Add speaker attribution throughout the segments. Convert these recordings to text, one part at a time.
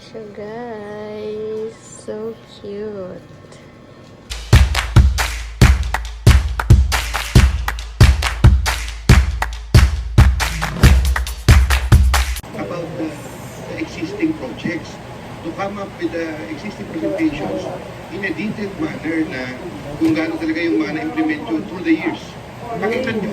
Speaker 1: siya, guys. So cute.
Speaker 2: About the existing projects, to come up with the existing presentations in a detailed manner na kung gaano talaga yung mga na-implement yun through the years. Pakita nyo.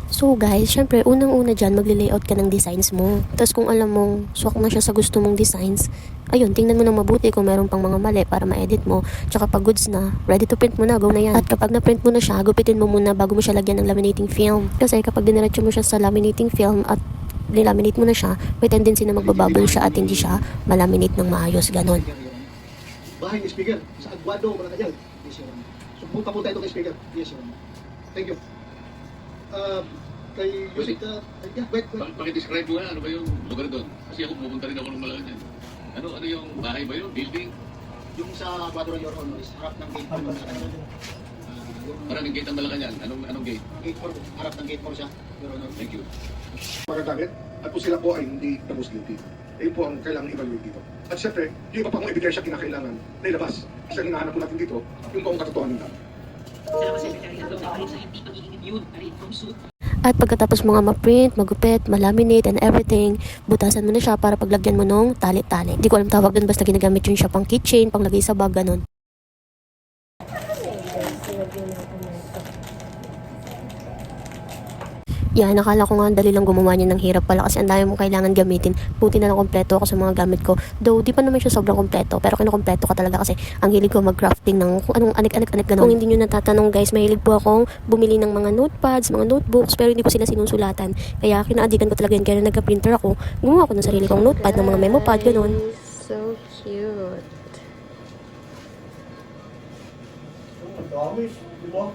Speaker 1: So guys, syempre, unang-una dyan, magle-layout ka ng designs mo. Tapos kung alam mong swak na siya sa gusto mong designs, ayun, tingnan mo nang mabuti kung meron pang mga mali para ma-edit mo. Tsaka pag goods na, ready to print mo na, go na yan. At kapag na-print mo na siya, gupitin mo muna bago mo siya lagyan ng laminating film. Kasi kapag diniretso mo siya sa laminating film at nilaminate mo na siya, may tendency na magbabubble siya at hindi siya malaminate ng maayos, ganon.
Speaker 3: Bahay ni Speaker, sa Aguado, Malacanang. Yes, Your Honor. So, punta ito kay Speaker. Yes, Your Honor. Thank you. Kay Yusik, wait.
Speaker 4: Pakidescribe mo nga, ano ba yung lugar doon? Kasi ako pupunta rin ako ng Malacanang. Ano yung bahay ba yun? Building?
Speaker 3: Yung sa Aguado, Your Honor, is harap ng gate 4 ng Malacanang.
Speaker 4: Parang yung gate ng Malacanang. Anong gate?
Speaker 3: Gate 4, harap ng gate 4 siya, Your Honor.
Speaker 4: Thank you.
Speaker 2: Magagamit at kung sila po ay hindi tapos guilty. Ayun po ang kailangang i-evaluate dito. At syempre, yung iba pang ebidensya kinakailangan na ilabas. Kasi ang hinahanap po natin dito, yung buong katotohanan nila.
Speaker 5: Salamat, Secretary. Ang dahil sa hindi pagiging immune, from suit.
Speaker 1: At pagkatapos mo nga ma-print, magupit, malaminate and everything, butasan mo na siya para paglagyan mo nung tali-tali. Di ko alam tawag dun, basta ginagamit yun siya pang keychain, pang lagay sa bag, ganon. Yan, nakala ko nga dali lang gumawa niya ng hirap pala kasi ang dami mong kailangan gamitin. Buti na lang kompleto ako sa mga gamit ko. Though, di pa naman siya sobrang kompleto, pero kinukompleto ka talaga kasi ang hilig ko mag-crafting ng kung anong anik-anik ganun. Kung hindi nyo natatanong guys, mahilig po akong bumili ng mga notepads, mga notebooks, pero hindi ko sila sinusulatan. Kaya kinaadikan ko talaga yun, kaya nagka-printer ako, gumawa ako ng sarili kong notepad, ng mga memo pad, ganun. So cute.
Speaker 6: Ang dami, di ba?